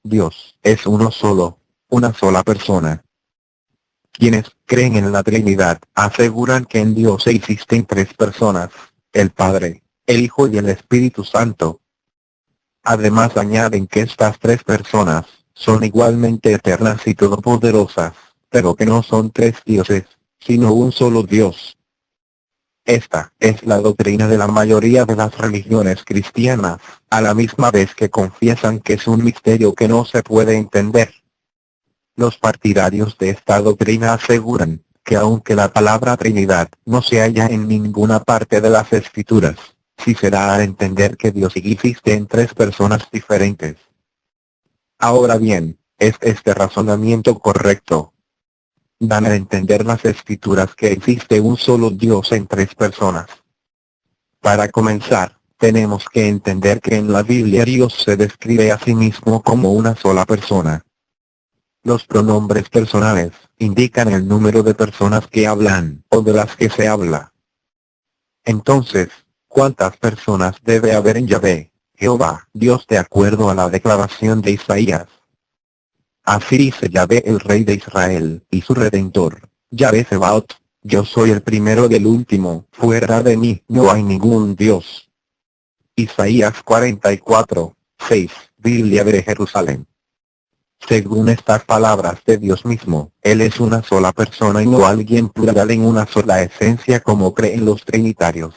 Dios es uno solo, una sola persona. Quienes creen en la Trinidad aseguran que en Dios existen tres personas, el Padre, el Hijo y el Espíritu Santo. Además añaden que estas tres personas son igualmente eternas y todopoderosas, pero que no son tres dioses, sino un solo Dios. Esta es la doctrina de la mayoría de las religiones cristianas, a la misma vez que confiesan que es un misterio que no se puede entender. Los partidarios de esta doctrina aseguran que aunque la palabra Trinidad no se halla en ninguna parte de las Escrituras, sí se da a entender que Dios existe en tres personas diferentes. Ahora bien, ¿es este razonamiento correcto? Dan a entender las Escrituras que existe un solo Dios en tres personas. Para comenzar, tenemos que entender que en la Biblia Dios se describe a sí mismo como una sola persona. Los pronombres personales indican el número de personas que hablan o de las que se habla. Entonces, ¿cuántas personas debe haber en Yahvé, Jehová, Dios, de acuerdo a la declaración de Isaías? Así dice Yahvé, el Rey de Israel y su Redentor, Yahvé Sebaot: yo soy el primero y el último, fuera de mí no hay ningún Dios. Isaías 44, 6, Biblia de Jerusalén. Según estas palabras de Dios mismo, Él es una sola persona y no alguien plural en una sola esencia como creen los trinitarios.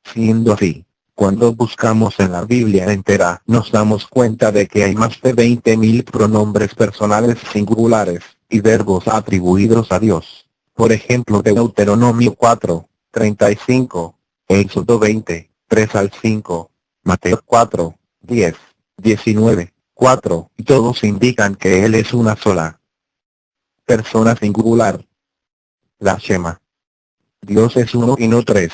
Siendo así, cuando buscamos en la Biblia entera, nos damos cuenta de que hay más de 20.000 pronombres personales singulares, y verbos atribuidos a Dios. Por ejemplo, Deuteronomio 4, 35, Éxodo 20, 3 al 5, Mateo 4, 10, 19, 4, y todos indican que Él es una sola persona singular. La Shema. Dios es uno y no tres.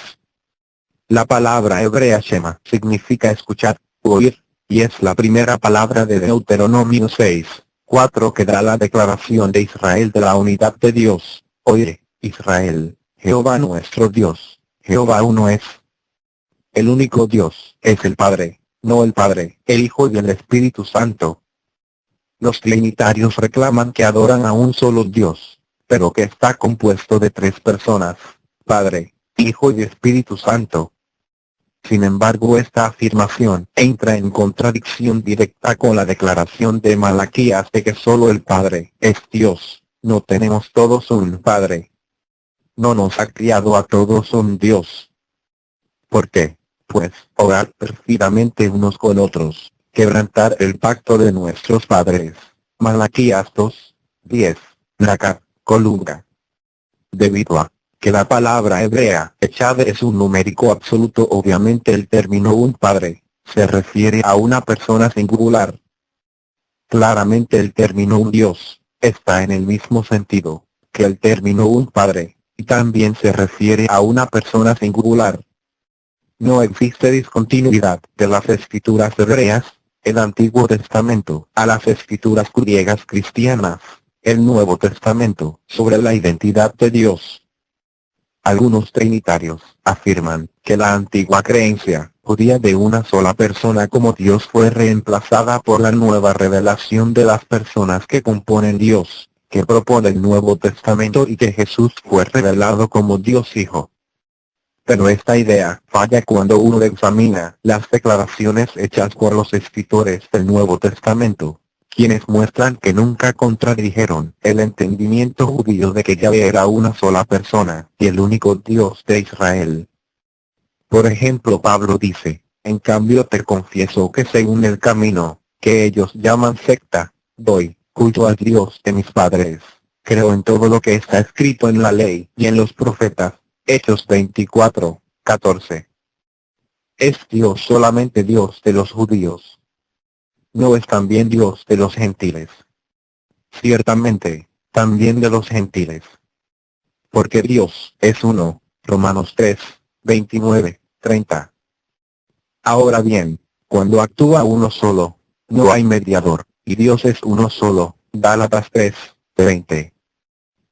La palabra hebrea Shema significa escuchar, oír, y es la primera palabra de Deuteronomio 6, 4 que da la declaración de Israel de la unidad de Dios. Oye, Israel, Jehová nuestro Dios, Jehová uno es. El único Dios es el Padre, no el Padre, el Hijo y el Espíritu Santo. Los trinitarios reclaman que adoran a un solo Dios, pero que está compuesto de tres personas, Padre, Hijo y Espíritu Santo. Sin embargo, esta afirmación entra en contradicción directa con la declaración de Malaquías de que solo el Padre es Dios. No tenemos todos un Padre. No nos ha criado a todos un Dios. ¿Por qué? Pues, orar pérfidamente unos con otros, quebrantar el pacto de nuestros padres. Malaquías 2, 10, Naca, columna. Debido a que la palabra hebrea echade es un numérico absoluto, obviamente el término un padre se refiere a una persona singular. Claramente el término un Dios está en el mismo sentido que el término un padre, y también se refiere a una persona singular. No existe discontinuidad de las escrituras hebreas, el Antiguo Testamento, a las escrituras griegas cristianas, el Nuevo Testamento, sobre la identidad de Dios. Algunos trinitarios afirman que la antigua creencia judía de una sola persona como Dios fue reemplazada por la nueva revelación de las personas que componen Dios, que propone el Nuevo Testamento, y que Jesús fue revelado como Dios Hijo. Pero esta idea falla cuando uno examina las declaraciones hechas por los escritores del Nuevo Testamento, quienes muestran que nunca contradijeron el entendimiento judío de que Yahvé era una sola persona, y el único Dios de Israel. Por ejemplo, Pablo dice: en cambio te confieso que según el camino, que ellos llaman secta, doy culto al Dios de mis padres. Creo en todo lo que está escrito en la ley y en los profetas. Hechos 24, 14. ¿Es Dios solamente Dios de los judíos? ¿No es también Dios de los gentiles? Ciertamente, también de los gentiles. Porque Dios es uno, Romanos 3, 29, 30. Ahora bien, cuando actúa uno solo, no hay mediador, y Dios es uno solo, Gálatas 3, 20.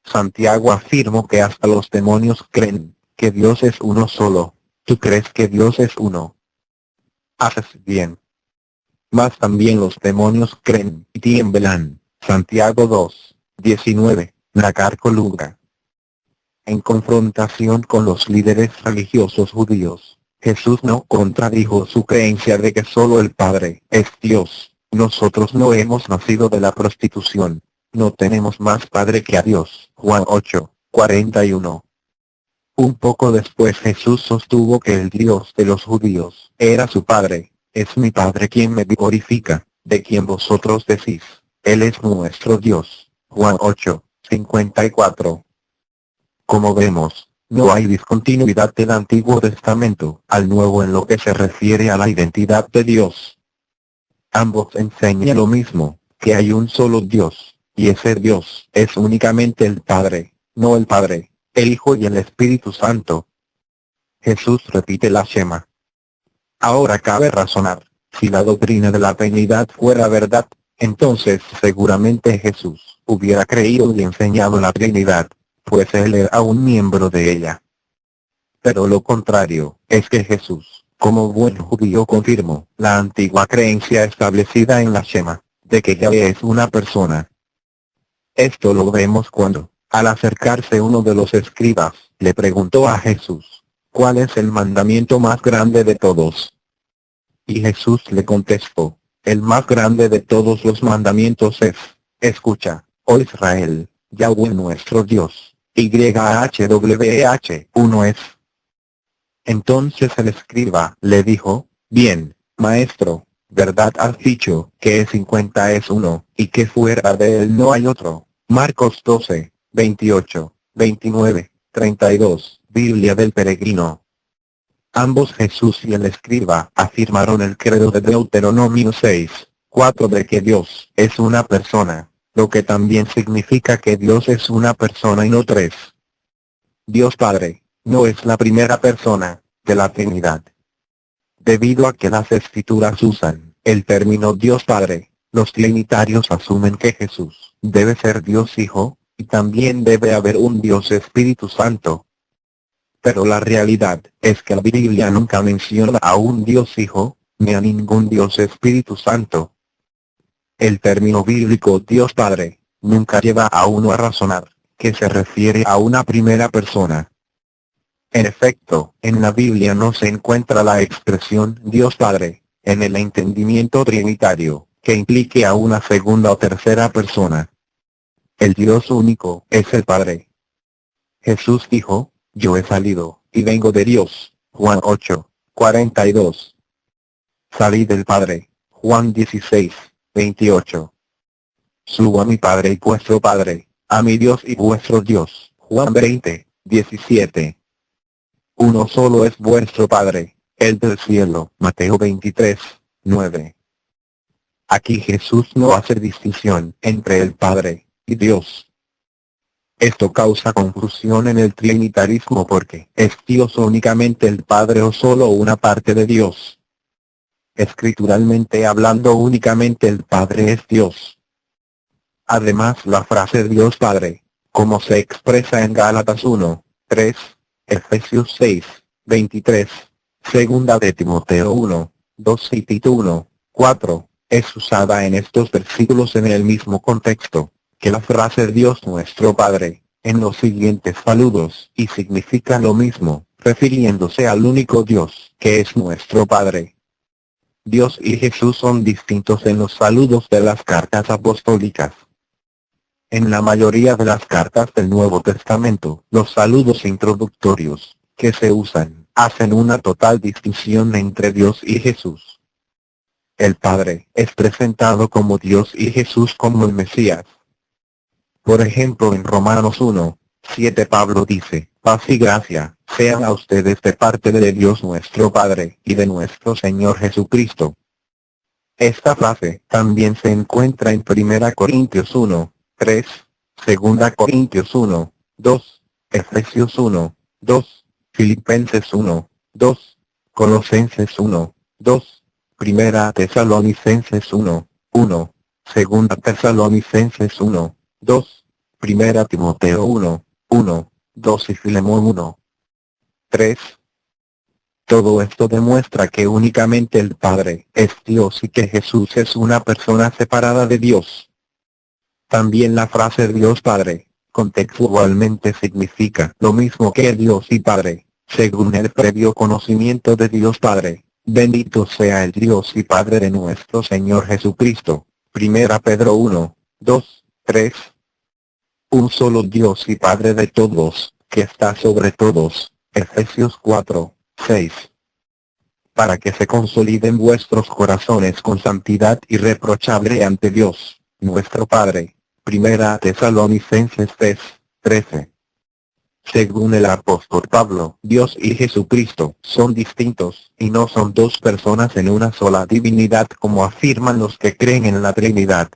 Santiago afirmó que hasta los demonios creen que Dios es uno solo. ¿Tú crees que Dios es uno? Haces bien. mas también los demonios creen y tiemblan. Santiago 2, 19, la carcoluga. En confrontación con los líderes religiosos judíos, Jesús no contradijo su creencia de que solo el Padre es Dios. Nosotros no hemos nacido de la prostitución. No tenemos más Padre que a Dios. Juan 8, 41. Un poco después Jesús sostuvo que el Dios de los judíos era su Padre. Es mi Padre quien me glorifica, de quien vosotros decís, Él es nuestro Dios. Juan 8, 54. Como vemos, no hay discontinuidad del Antiguo Testamento al Nuevo en lo que se refiere a la identidad de Dios. Ambos enseñan lo mismo, que hay un solo Dios, y ese Dios es únicamente el Padre, no el Padre, el Hijo y el Espíritu Santo. Jesús repite la Shema. Ahora cabe razonar, si la doctrina de la Trinidad fuera verdad, entonces seguramente Jesús hubiera creído y enseñado la Trinidad, pues él era un miembro de ella. Pero lo contrario, es que Jesús, como buen judío confirmó la antigua creencia establecida en la Shema, de que Yahvé es una persona. Esto lo vemos cuando, al acercarse uno de los escribas, le preguntó a Jesús, ¿cuál es el mandamiento más grande de todos? Y Jesús le contestó, el más grande de todos los mandamientos es, escucha, oh Israel, Yahvé nuestro Dios. YHWH, uno es. Entonces el escriba le dijo, bien, maestro, verdad has dicho, que 50 es uno, y que fuera de él no hay otro. Marcos 12, 28, 29, 32, Biblia del Peregrino. Ambos Jesús y el escriba afirmaron el credo de Deuteronomio 6, 4 de que Dios es una persona, lo que también significa que Dios es una persona y no tres. Dios Padre, no es la primera persona de la Trinidad. Debido a que las Escrituras usan el término Dios Padre, los trinitarios asumen que Jesús debe ser Dios Hijo, y también debe haber un Dios Espíritu Santo. Pero la realidad es que la Biblia nunca menciona a un Dios Hijo, ni a ningún Dios Espíritu Santo. El término bíblico Dios Padre nunca lleva a uno a razonar que se refiere a una primera persona. En efecto, en la Biblia no se encuentra la expresión Dios Padre, en el entendimiento trinitario, que implique a una segunda o tercera persona. El Dios único es el Padre. Jesús dijo, yo he salido, y vengo de Dios, Juan 8, 42. Salí del Padre, Juan 16, 28. Subo a mi Padre y vuestro Padre, a mi Dios y vuestro Dios, Juan 20, 17. Uno solo es vuestro Padre, el del cielo, Mateo 23, 9. Aquí Jesús no hace distinción entre el Padre y Dios. Esto causa confusión en el trinitarismo porque ¿es Dios únicamente el Padre o solo una parte de Dios? Escrituralmente hablando únicamente el Padre es Dios. Además la frase Dios Padre, como se expresa en Gálatas 1, 3, Efesios 6, 23, segunda de Timoteo 1, 2 y Tito 1, 4, es usada en estos versículos en el mismo contexto que la frase Dios nuestro Padre, en los siguientes saludos, y significa lo mismo, refiriéndose al único Dios, que es nuestro Padre. Dios y Jesús son distintos en los saludos de las cartas apostólicas. En la mayoría de las cartas del Nuevo Testamento, los saludos introductorios, que se usan, hacen una total distinción entre Dios y Jesús. El Padre es presentado como Dios y Jesús como el Mesías. Por ejemplo en Romanos 1, 7 Pablo dice, paz y gracia, sean a ustedes de parte de Dios nuestro Padre, y de nuestro Señor Jesucristo. Esta frase también se encuentra en 1 Corintios 1, 3, 2 Corintios 1, 2, Efesios 1, 2, Filipenses 1, 2, Colosenses 1, 2, Primera Tesalonicenses 1, 1, Segunda Tesalonicenses 1, 2, Primera Timoteo 1, 1, 2 y Filemón 1, 3. Todo esto demuestra que únicamente el Padre es Dios y que Jesús es una persona separada de Dios. También la frase Dios Padre, contextualmente significa lo mismo que Dios y Padre, según el previo conocimiento de Dios Padre. Bendito sea el Dios y Padre de nuestro Señor Jesucristo. Primera Pedro 1, 2, 3. Un solo Dios y Padre de todos, que está sobre todos. Efesios 4, 6. Para que se consoliden vuestros corazones con santidad irreprochable ante Dios, nuestro Padre. Primera Tesalonicenses 3, 13. Según el apóstol Pablo, Dios y Jesucristo son distintos, y no son dos personas en una sola divinidad como afirman los que creen en la Trinidad.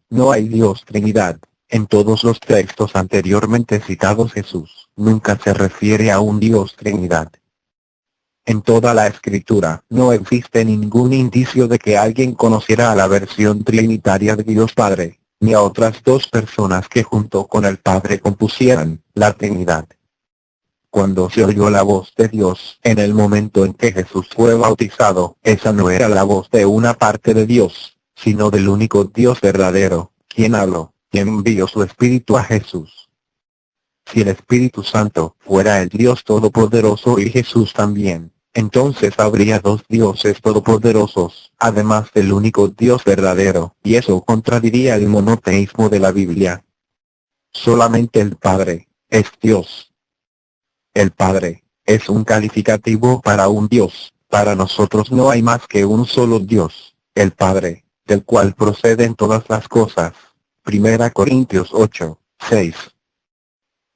No hay Dios Trinidad. En todos los textos anteriormente citados Jesús nunca se refiere a un Dios Trinidad. En toda la Escritura no existe ningún indicio de que alguien conociera a la versión trinitaria de Dios Padre, ni a otras dos personas que junto con el Padre compusieran la Trinidad. Cuando se oyó la voz de Dios en el momento en que Jesús fue bautizado, esa no era la voz de una parte de Dios, sino del único Dios verdadero, quien habló, quien envió su Espíritu a Jesús. Si el Espíritu Santo fuera el Dios Todopoderoso y Jesús también, entonces habría dos dioses todopoderosos, además del único Dios verdadero, y eso contradiría el monoteísmo de la Biblia. Solamente el Padre es Dios. El Padre es un calificativo para un Dios. Para nosotros no hay más que un solo Dios, el Padre, del cual proceden todas las cosas. Primera Corintios 8, 6.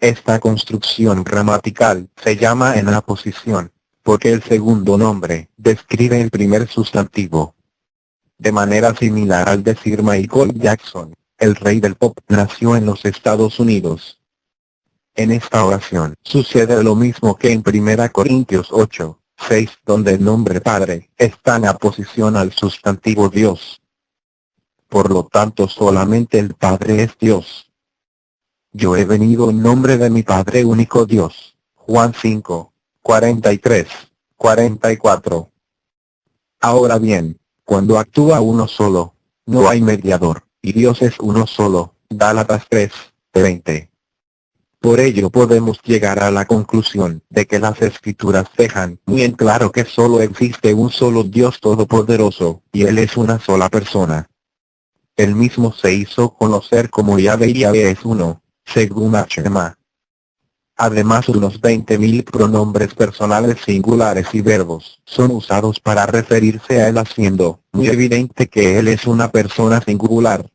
Esta construcción gramatical se llama en aposición, porque el segundo nombre describe el primer sustantivo. De manera similar al decir Michael Jackson, el rey del pop nació en los Estados Unidos. En esta oración sucede lo mismo que en 1 Corintios 8, 6, donde el nombre Padre está en aposición al sustantivo Dios. Por lo tanto solamente el Padre es Dios. Yo he venido en nombre de mi Padre único Dios. Juan 5, 43, 44. Ahora bien, cuando actúa uno solo, no hay mediador, y Dios es uno solo. Gálatas 3, 20. Por ello podemos llegar a la conclusión de que las Escrituras dejan muy en claro que solo existe un solo Dios todopoderoso, y Él es una sola persona. Él mismo se hizo conocer como Yahvé y Yahvé es uno, según Shema. Además unos 20.000 pronombres personales singulares y verbos son usados para referirse a Él haciendo muy evidente que Él es una persona singular,